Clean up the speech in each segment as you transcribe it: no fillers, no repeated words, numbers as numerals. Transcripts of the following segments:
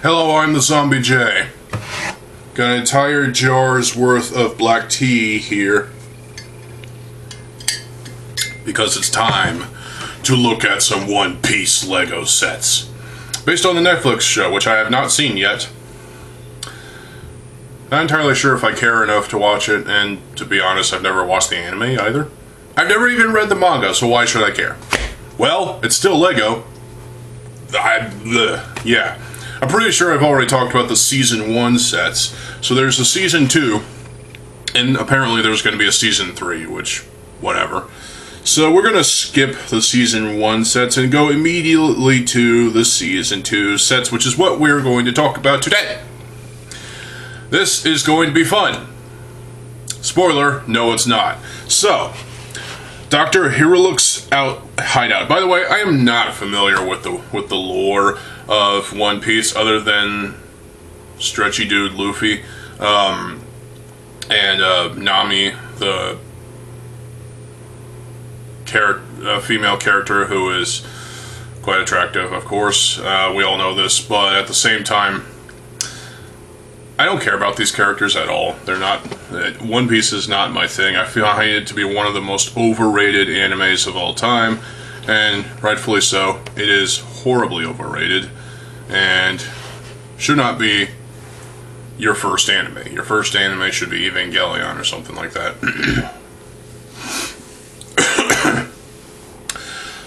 Hello, I'm TheZOMBIEJ. Got an entire jar's worth of black tea here. Because it's time to look at some One Piece Lego sets. Based on the Netflix show, which I have not seen yet. Not entirely sure if I care enough to watch it, and to be honest, I've never watched the anime either. I've never even read the manga, so why should I care? Well, it's still Lego. Yeah. I'm pretty sure I've already talked about the Season 1 sets. So there's a Season 2, and apparently there's going to be a Season 3, which, whatever. So we're going to skip the Season 1 sets and go immediately to the Season 2 sets, which is what we're going to talk about today. This is going to be fun. Spoiler, no it's not. So, Dr. Hiriluk's hideout. By the way, I am not familiar with the lore of One Piece other than Stretchy Dude Luffy and Nami, the female character who is quite attractive, of course. We all know this, but at the same time, I don't care about these characters at all. They're not... One Piece is not my thing. I find it to be one of the most overrated animes of all time, and rightfully so. It is horribly overrated, and should not be your first anime. Your first anime should be Evangelion or something like that.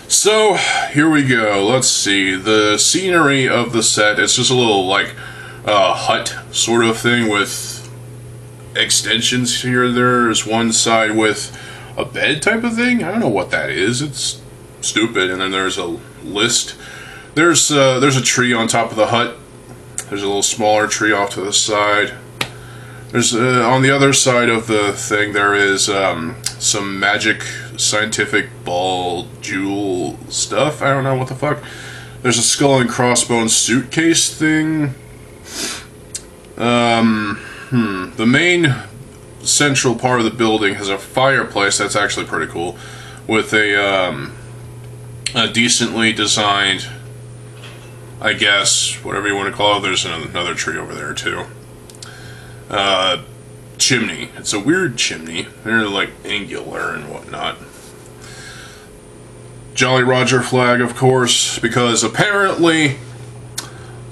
So, here we go. Let's see. The scenery of the set, it's just a little, like, hut sort of thing with extensions here and there. There's one side with a bed type of thing. I don't know what that is. It's stupid. And then there's a list. There's a tree on top of the hut. There's a little smaller tree off to the side. There's on the other side of the thing there is some magic scientific ball jewel stuff. I don't know what the fuck. There's a skull and crossbones suitcase thing. The main central part of the building has a fireplace that's actually pretty cool, with a decently designed, I guess, whatever you want to call it. There's another tree over there too. Chimney. It's a weird chimney. They're like angular and whatnot. Jolly Roger flag, of course, because apparently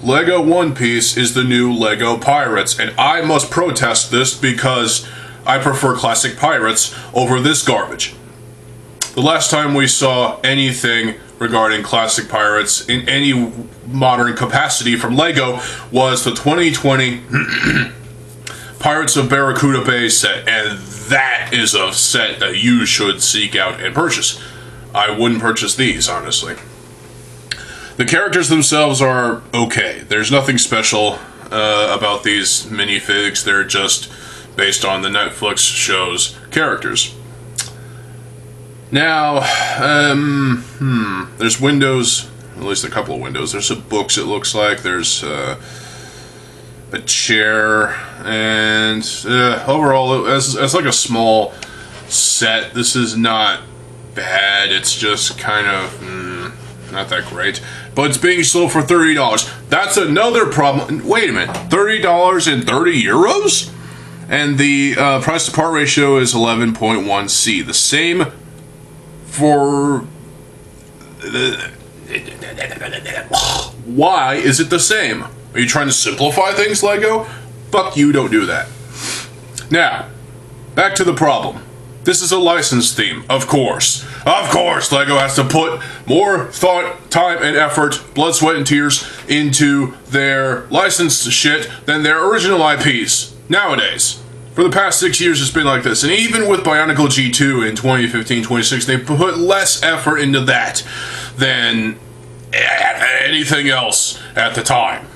Lego One Piece is the new Lego Pirates, and I must protest this because I prefer classic Pirates over this garbage. The last time we saw anything regarding classic Pirates in any modern capacity from Lego was the 2020 Pirates of Barracuda Bay set, and that is a set that you should seek out and purchase. I wouldn't purchase these, honestly. The characters themselves are okay. There's nothing special about these minifigs. They're just based on the Netflix show's characters. Now, there's windows, at least a couple of windows. There's some books, it looks like. There's a chair, and overall, as like a small set, this is not bad. It's just kind of not that great. But it's being sold for $30. That's another problem. Wait a minute, $30 and 30 euros? And the price to part ratio is 11.1C. The same for... Why is it the same? Are you trying to simplify things, Lego? Fuck you, don't do that. Now, back to the problem. This is a licensed theme, of course. Of course, Lego has to put more thought, time, and effort, blood, sweat, and tears into their licensed shit than their original IPs. Nowadays. For the past 6 years, it's been like this. And even with Bionicle G2 in 2015-2016, they put less effort into that than anything else at the time.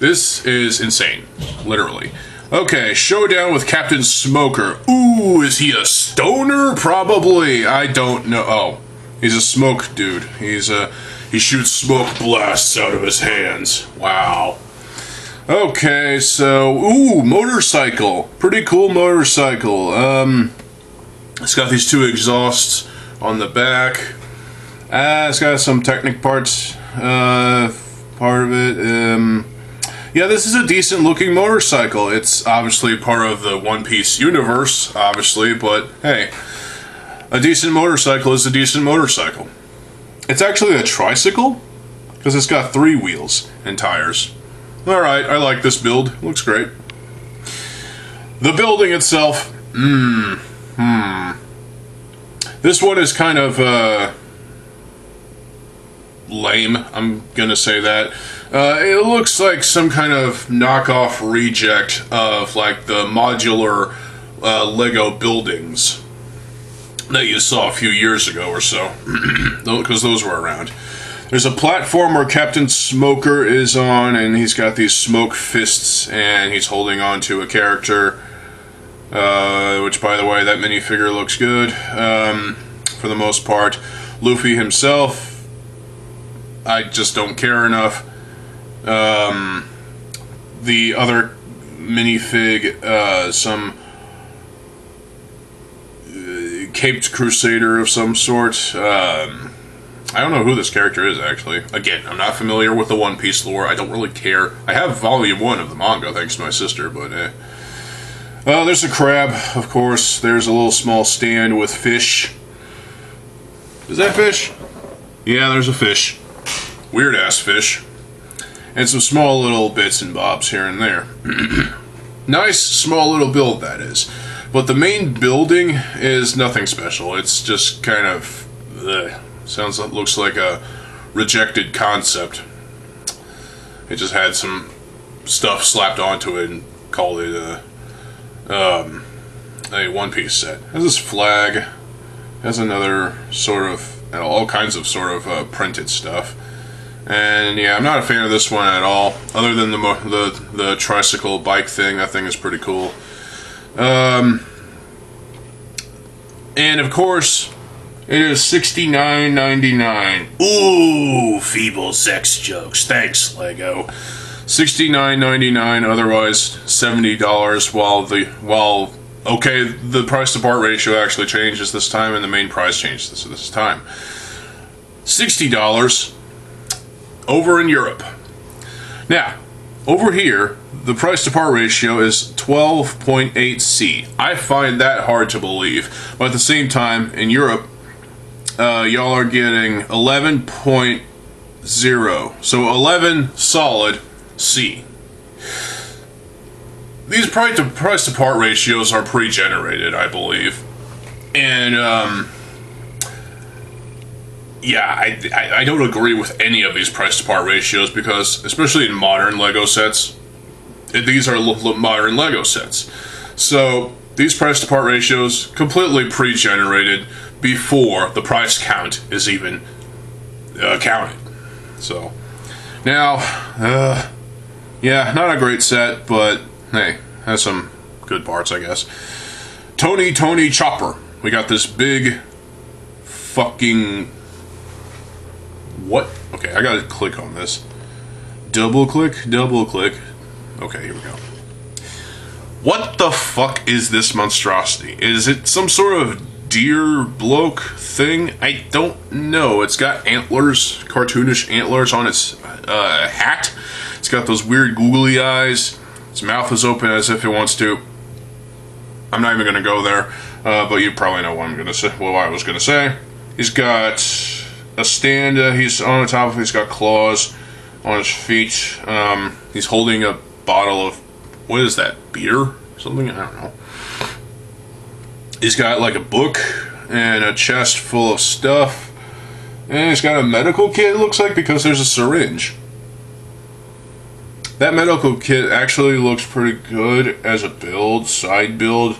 This is insane. Literally. Okay, showdown with Captain Smoker. Ooh, is he a stoner? Probably. I don't know. Oh, he's a smoke dude. He shoots smoke blasts out of his hands. Wow. Okay, so, ooh, motorcycle. Pretty cool motorcycle. It's got these two exhausts on the back. It's got some Technic parts. Part of it. Yeah, this is a decent looking motorcycle. It's obviously part of the One Piece universe, obviously, but hey, a decent motorcycle is a decent motorcycle. It's actually a tricycle, because it's got 3 wheels and tires. Alright, I like this build. It looks great. The building itself, this one is kind of, lame, I'm gonna say that. It looks like some kind of knockoff reject of like the modular Lego buildings that you saw a few years ago or so, because those were around. There's a platform where Captain Smoker is on, and he's got these smoke fists, and he's holding on to a character, which, by the way, that minifigure looks good, for the most part. Luffy himself, I just don't care enough. The other minifig, some caped crusader of some sort. I don't know who this character is, actually. Again, I'm not familiar with the One Piece lore. I don't really care. I have volume 1 of the manga, thanks to my sister, but there's a crab, of course. There's a little small stand with fish. Is that fish? Yeah, there's a fish. Weird-ass fish. And some small little bits and bobs here and there. Nice, small little build, that is. But the main building is nothing special. It's just kind of... looks like a rejected concept. It just had some stuff slapped onto it and called it a One Piece set. It has this flag. It has another sort of... all kinds of sort of printed stuff. And yeah, I'm not a fan of this one at all. Other than the tricycle bike thing, that thing is pretty cool. And of course, it is $69.99. Ooh, feeble sex jokes. Thanks, Lego. $69.99. Otherwise, $70. Okay, the price to part ratio actually changes this time, and the main price changes this time. $60. Over in Europe. Now, over here, the price to part ratio is 12.8C. I find that hard to believe, but at the same time, in Europe, y'all are getting 11.0. So 11 solid C. These price to part ratios are pre-generated, I believe. And, yeah, I don't agree with any of these price-to-part ratios because, especially in modern LEGO sets, these are modern LEGO sets. So, these price-to-part ratios completely pre-generated before the price count is even counted. So, now, yeah, not a great set, but hey, has some good parts, I guess. Tony Chopper. We got this big fucking... What? Okay, I gotta click on this. Double click. Okay, here we go. What the fuck is this monstrosity? Is it some sort of deer bloke thing? I don't know. It's got antlers, cartoonish antlers on its hat. It's got those weird googly eyes. Its mouth is open as if it wants to. I'm not even gonna go there, but you probably know what I'm gonna say. What I was gonna say. He's got a stand. He's on the top of it. He's got claws on his feet. He's holding a bottle of, what is that, beer? Something? I don't know. He's got like a book and a chest full of stuff. And he's got a medical kit, it looks like, because there's a syringe. That medical kit actually looks pretty good as a build, side build.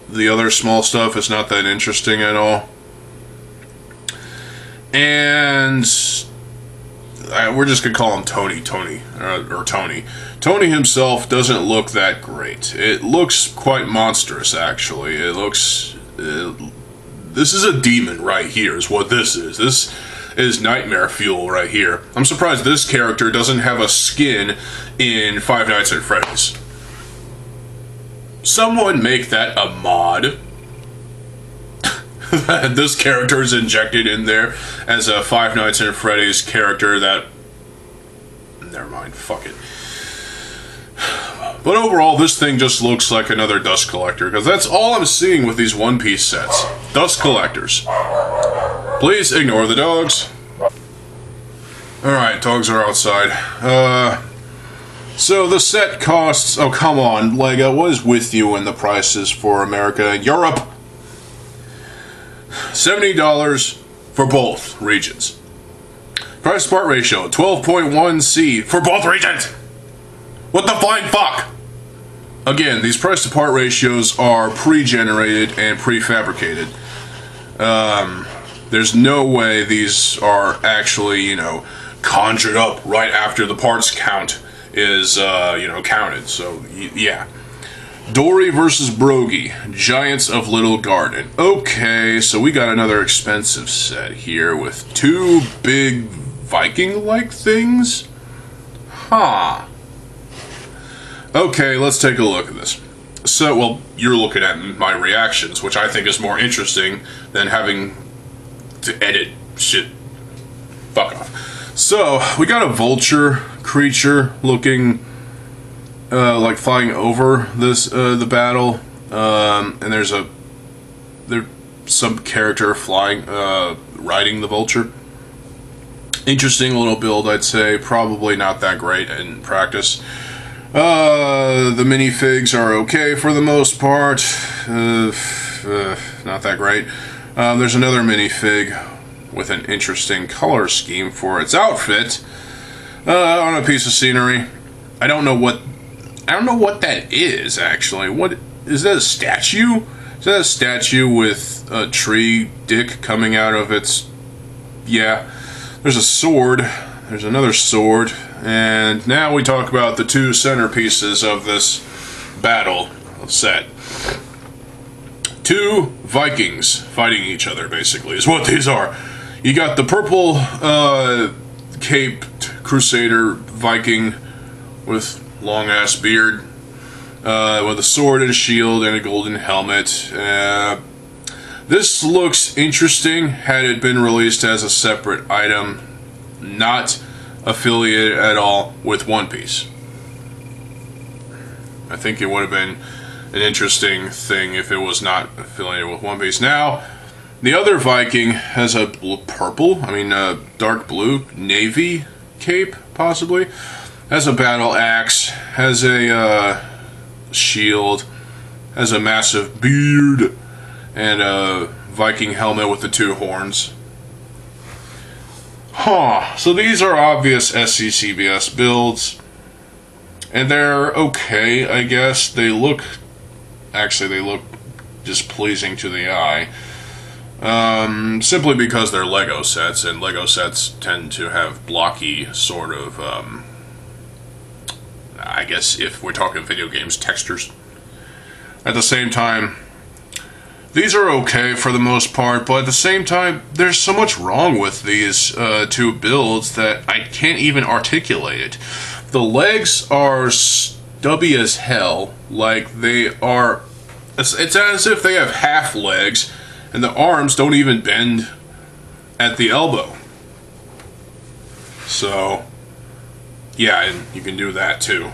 The other small stuff is not that interesting at all. And we're just gonna call him Tony, or Tony. Tony himself doesn't look that great. It looks quite monstrous, actually. It looks... this is a demon right here, is what this is. This is nightmare fuel right here. I'm surprised this character doesn't have a skin in Five Nights at Freddy's. Someone make that a mod. this character is injected in there as a Five Nights at Freddy's character that... Never mind, fuck it. But overall, this thing just looks like another dust collector, because that's all I'm seeing with these One Piece sets. Dust collectors. Please ignore the dogs. Alright, dogs are outside. So the set costs... Oh, come on, Lego, what is with you and the prices for America and Europe? $70 for both regions. Price to part ratio, 12.1C for both regions! What the flying fuck? Again, these price to part ratios are pre-generated and prefabricated. There's no way these are actually, you know, conjured up right after the parts count is, you know, counted. So, yeah. Dory versus Brogy, Giants of Little Garden. Okay, so we got another expensive set here with two big Viking-like things? Huh. Okay, let's take a look at this. So, well, you're looking at my reactions, which I think is more interesting than having to edit shit. Fuck off. So, we got a vulture creature looking like flying over this the battle, and there's some character flying riding the vulture. Interesting little build, I'd say. Probably not that great in practice. The minifigs are okay for the most part. Not that great. There's another minifig with an interesting color scheme for its outfit on a piece of scenery. I don't know what that is, actually. What is that, a statue? Is that a statue with a tree dick coming out of its... Yeah. There's a sword. There's another sword. And now we talk about the two centerpieces of this battle set. Two Vikings fighting each other, basically, is what these are. You got the purple caped Crusader Viking with long-ass beard, with a sword and a shield and a golden helmet. This looks interesting had it been released as a separate item, not affiliated at all with One Piece. I think it would have been an interesting thing if it was not affiliated with One Piece. Now, the other Viking has a dark blue, navy cape, possibly. Has a battle axe, has a shield, has a massive beard, and a Viking helmet with the two horns. Huh, so these are obvious SCCBS builds, and they're okay, I guess. They look just pleasing to the eye. Simply because they're Lego sets, and Lego sets tend to have blocky sort of, I guess if we're talking video games, textures. At the same time, these are okay for the most part, but at the same time, there's so much wrong with these two builds that I can't even articulate it. The legs are stubby as hell, like they are... It's as if they have half legs, and the arms don't even bend at the elbow. So, yeah, and you can do that too.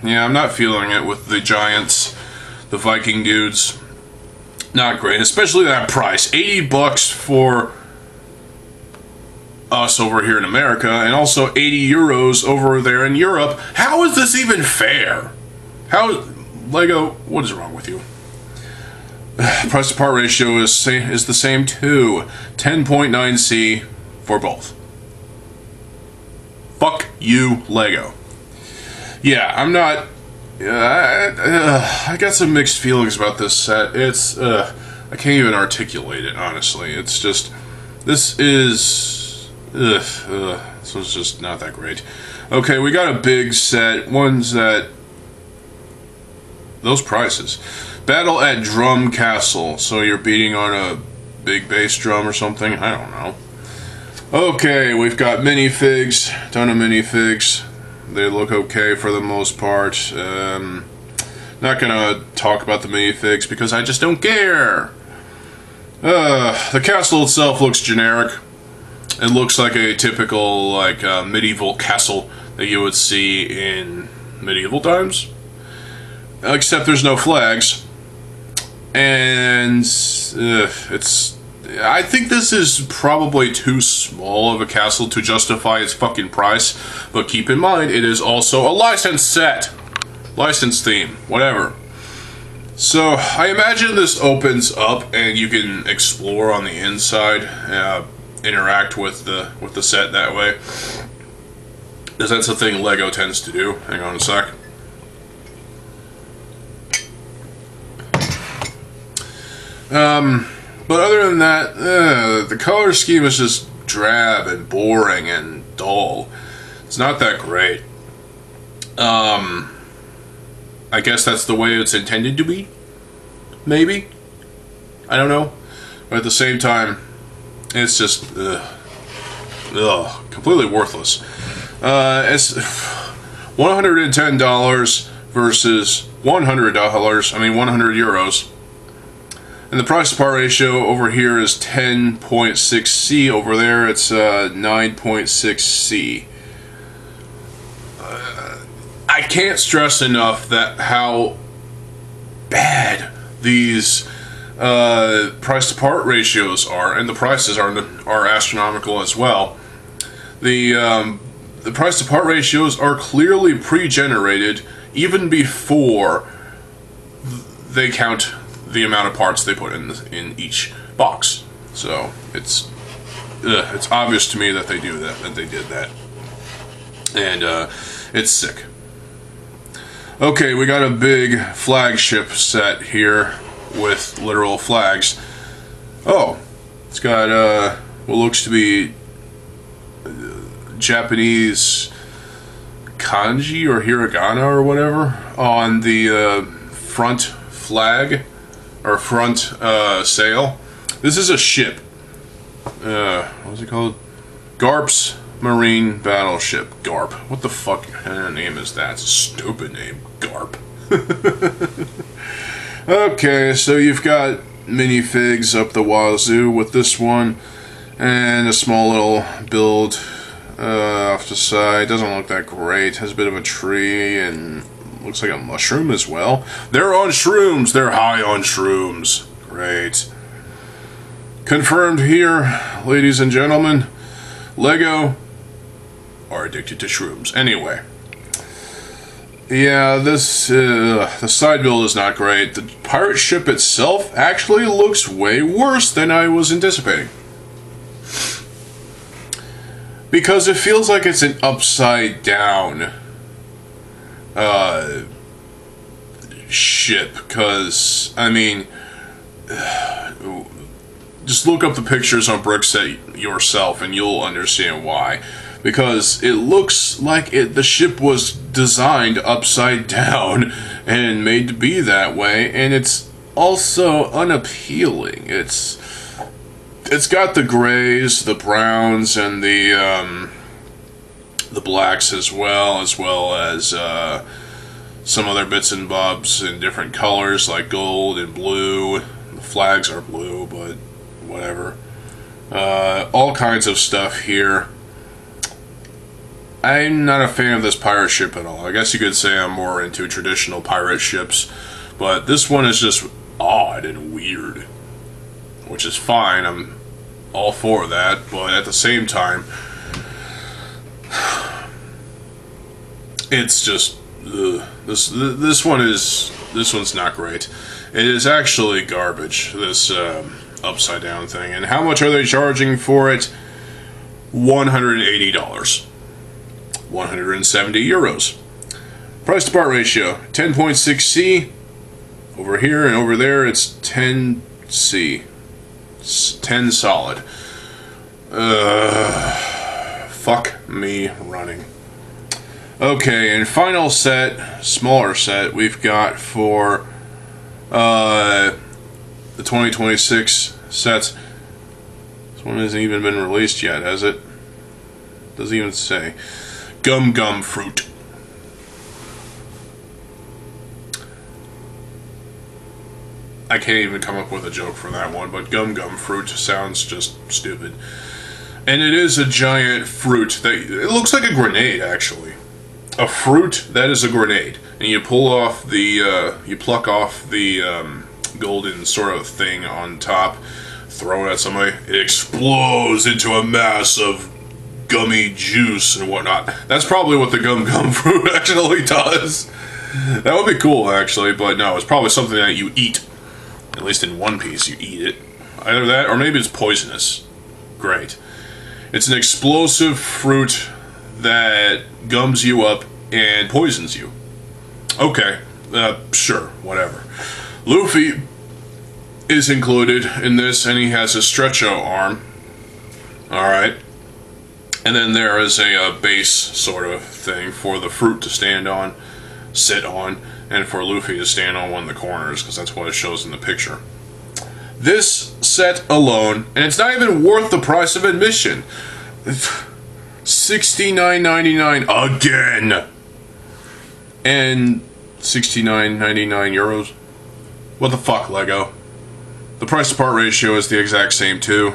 Yeah, I'm not feeling it with the giants, the Viking dudes. Not great, especially that price. $80 for us over here in America, and also 80 euros over there in Europe. How is this even fair? How, Lego, what is wrong with you? Price to part ratio is the same too. 10.9C for both. Fuck you, Lego. Yeah, I'm not... I got some mixed feelings about this set. It's... I can't even articulate it, honestly. It's just... This is... this one's just not that great. Okay, we got a big set. One's that... Those prices. Battle at Drum Castle. So you're beating on a big bass drum or something? I don't know. Okay, we've got minifigs, ton of minifigs. They look okay for the most part. Not gonna talk about the minifigs because I just don't care. The castle itself looks generic. It looks like a typical, like, medieval castle that you would see in medieval times. Except there's no flags. And I think this is probably too small of a castle to justify its fucking price. But keep in mind, it is also a licensed set. License theme, whatever. So, I imagine this opens up and you can explore on the inside, interact with the set that way. Because that's the thing LEGO tends to do. Hang on a sec. But other than that, the color scheme is just drab and boring and dull. It's not that great. I guess that's the way it's intended to be. Maybe. I don't know. But at the same time, it's just completely worthless. It's $110 versus $100. I mean, 100 euros. And the price to par ratio over here is 10.6C. Over there, it's 9.6C. I can't stress enough that how bad these price to part ratios are, and the prices are astronomical as well. The price to part ratios are clearly pre-generated even before they count the amount of parts they put in each box. So it's obvious to me that they do that, that they did that, and it's sick. Okay, we got a big flagship set here with literal flags. Oh, it's got what looks to be Japanese kanji or hiragana or whatever on the front flag or front sail. This is a ship. What's it called? Garp's Marine Battleship. Garp. What the fuck kind of name is that? It's a stupid name. Garp. Okay, so you've got minifigs up the wazoo with this one, and a small little build off the side. Doesn't look that great. Has a bit of a tree and looks like a mushroom as well. They're on shrooms. They're high on shrooms. Great. Confirmed here, ladies and gentlemen. LEGO are addicted to shrooms. Anyway. Yeah, this, the side build is not great. The pirate ship itself actually looks way worse than I was anticipating. Because it feels like it's an upside down ship. Because, I mean, just look up the pictures on Brickset yourself and you'll understand why. Because it looks like the ship was designed upside down and made to be that way, and it's also unappealing. It's got the grays, the browns, and the blacks as well as some other bits and bobs in different colors like gold and blue. The flags are blue, but whatever. All kinds of stuff here. I'm not a fan of this pirate ship at all. I guess you could say I'm more into traditional pirate ships, but this one is just odd and weird, which is fine. I'm all for that, but at the same time, it's just this one's not great. It is actually garbage, this upside down thing. And how much are they charging for it? $180. 170 euros. Price to part ratio 10.6C over here, and over there it's 10C. 10 solid. Fuck me running. Okay, and final set, smaller set, we've got for the 2026 sets. This one hasn't even been released yet, has it? Doesn't even say. Gum Gum Fruit. I can't even come up with a joke for that one, but gum gum fruit sounds just stupid. And it is a giant fruit that it looks like a grenade, actually. A fruit that is a grenade, and you pluck off the golden sort of thing on top, throw it at somebody, it explodes into a mass of gummy juice and whatnot. That's probably what the gum gum fruit actually does. That would be cool, actually, but no, it's probably something that you eat. At least in One Piece, you eat it. Either that, or maybe it's poisonous. Great. It's an explosive fruit that gums you up and poisons you. Okay, sure, whatever. Luffy is included in this, and he has a stretcho arm. Alright. And then there is a base sort of thing for the fruit to stand on, sit on, and for Luffy to stand on one of the corners, because that's what it shows in the picture. This set alone, and it's not even worth the price of admission. $69.99 again! And 69.99 euros. What the fuck, Lego? The price to part ratio is the exact same too.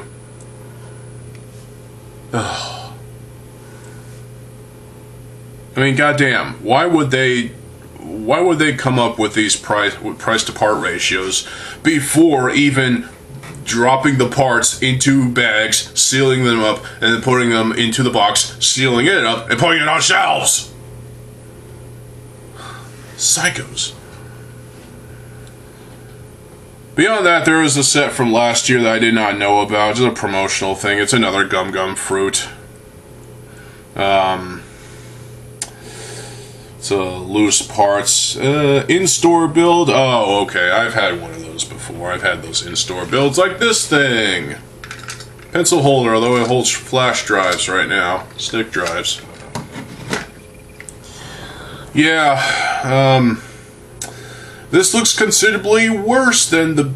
Ugh. I mean, goddamn, why would they come up with these price to part ratios before even dropping the parts into bags, sealing them up, and then putting them into the box, sealing it up, and putting it on shelves? Psychos. Beyond that, there was a set from last year that I did not know about. It's a promotional thing. It's another gum gum fruit. It's a loose parts in-store build. Oh, okay. I've had one of those before. I've had those in-store builds like this thing. Pencil holder, although it holds flash drives right now. Stick drives. Yeah, this looks considerably worse than the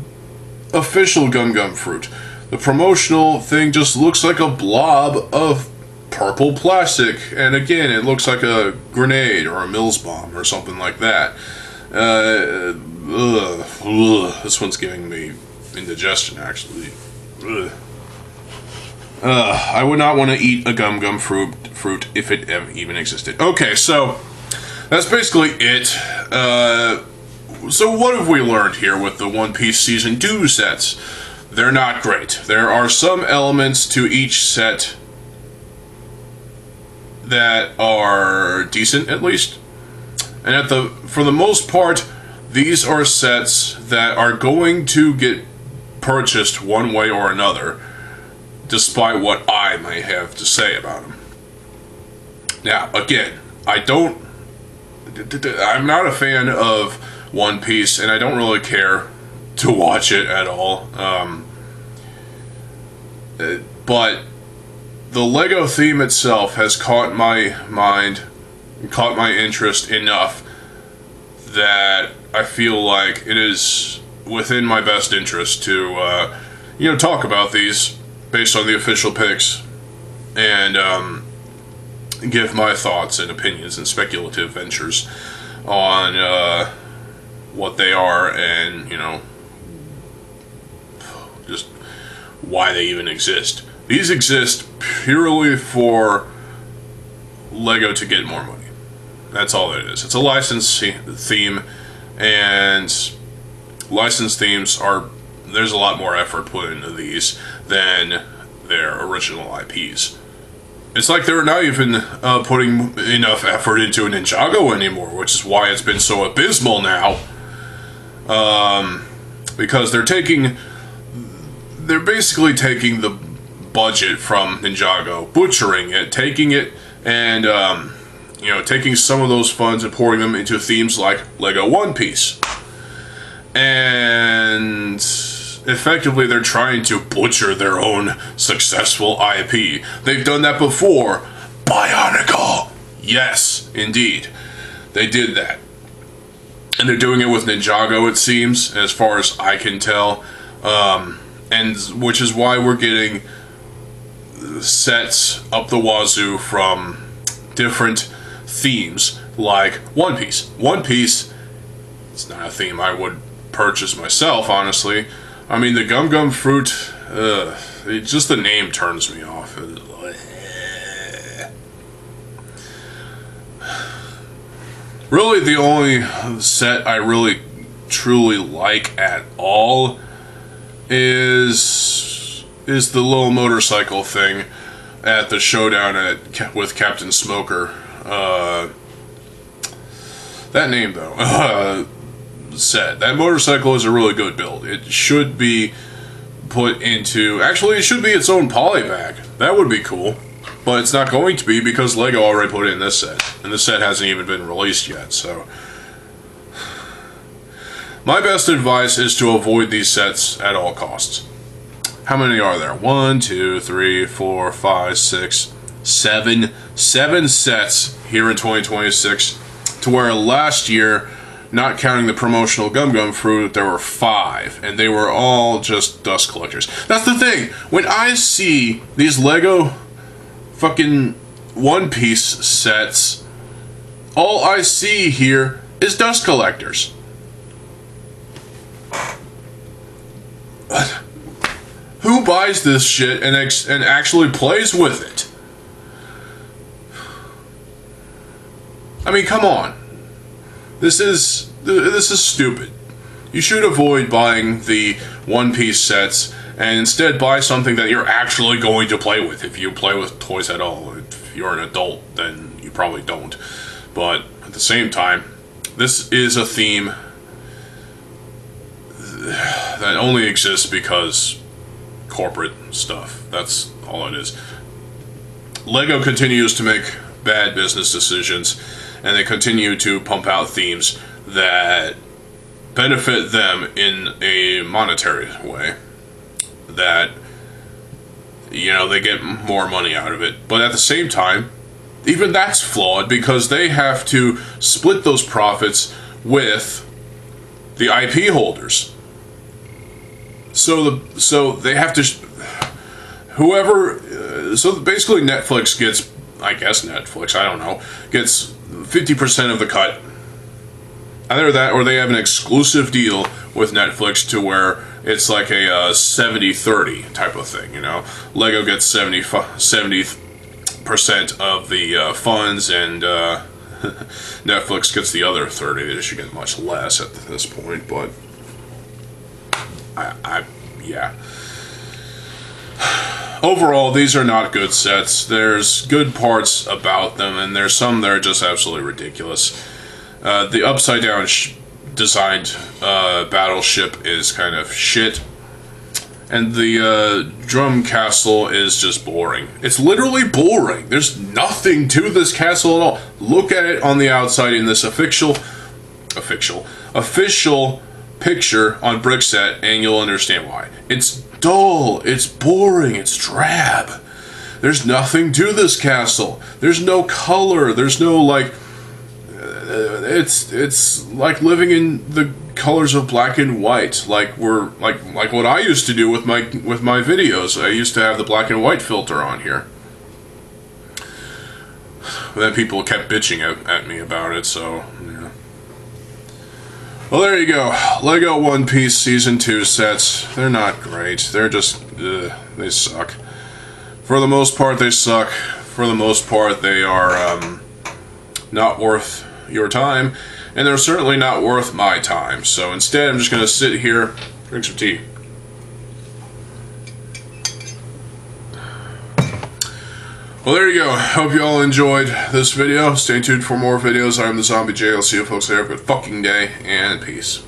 official gum gum fruit. The promotional thing just looks like a blob of purple plastic, and again, it looks like a grenade or a Mills bomb or something like that. This one's giving me indigestion, actually. I would not want to eat a gum gum fruit if it even existed. Okay, so that's basically it. So what have we learned here with the One Piece Season 2 sets? They're not great. There are some elements to each set that are decent, at least. And for the most part, these are sets that are going to get purchased one way or another, despite what I may have to say about them. Now, again, I'm not a fan of One Piece, and I don't really care to watch it at all. But the LEGO theme itself has caught my mind, caught my interest enough that I feel like it is within my best interest to, talk about these based on the official picks and give my thoughts and opinions and speculative ventures on what they are and, just why they even exist. These exist purely for LEGO to get more money. That's all it is. It's a licensed theme, and licensed themes there's a lot more effort put into these than their original IPs. It's like they're not even putting enough effort into Ninjago anymore, which is why it's been so abysmal now. Because they're basically taking the budget from Ninjago, butchering it, taking it, and taking some of those funds and pouring them into themes like LEGO One Piece. And effectively, they're trying to butcher their own successful IP. They've done that before. Bionicle! Yes, indeed. They did that. And they're doing it with Ninjago, it seems, as far as I can tell. And which is why we're getting sets up the wazoo from different themes like One Piece. One Piece, it's not a theme I would purchase myself, honestly. I mean, the Gum Gum fruit, just the name turns me off. Really, the only set I really truly like at all is the little motorcycle thing at the showdown with Captain Smoker. That name, though, set. That motorcycle is a really good build. It should be put into... Actually, it should be its own polybag. That would be cool. But it's not going to be because LEGO already put it in this set. And this set hasn't even been released yet, so... My best advice is to avoid these sets at all costs. How many are there? 1, 2, 3, 4, 5, 6, 7. 7 sets here in 2026. To where last year, not counting the promotional Gum Gum fruit, there were 5. And they were all just dust collectors. That's the thing. When I see these LEGO fucking One Piece sets, all I see here is dust collectors. Who buys this shit and actually plays with it? I mean, come on. This is stupid. You should avoid buying the One Piece sets and instead buy something that you're actually going to play with. If you play with toys at all, if you're an adult, then you probably don't. But at the same time, this is a theme that only exists because corporate stuff. That's all it is. LEGO continues to make bad business decisions, and they continue to pump out themes that benefit them in a monetary way. That, you know, they get more money out of it. But at the same time, even that's flawed because they have to split those profits with the IP holders. So they have to, so basically Netflix gets, I guess Netflix, I don't know, gets 50% of the cut. Either that or they have an exclusive deal with Netflix to where it's like a 70-30 type of thing, you know? LEGO gets 70% of the funds and Netflix gets the other 30. They should get much less at this point, but yeah. Overall, these are not good sets. There's good parts about them, and there's some that are just absolutely ridiculous. The upside down designed battleship is kind of shit, and the drum castle is just boring. It's literally boring. There's nothing to this castle at all. Look at it on the outside in this official picture on Brickset, and you'll understand why. It's dull, it's boring, it's drab. There's nothing to this castle. There's no color. There's no like. It's like living in the colors of black and white. Like what I used to do with my videos. I used to have the black and white filter on here. But then people kept bitching at me about it. So yeah. Well, there you go. LEGO One Piece Season 2 sets. They're not great. They're just they suck. For the most part, they suck. For the most part, they are not worth your time, and they're certainly not worth my time. So instead, I'm just going to sit here, drink some tea. Well, there you go. Hope you all enjoyed this video. Stay tuned for more videos. I'm TheZOMBIEJ. I'll see you folks there. Have a good fucking day, and peace.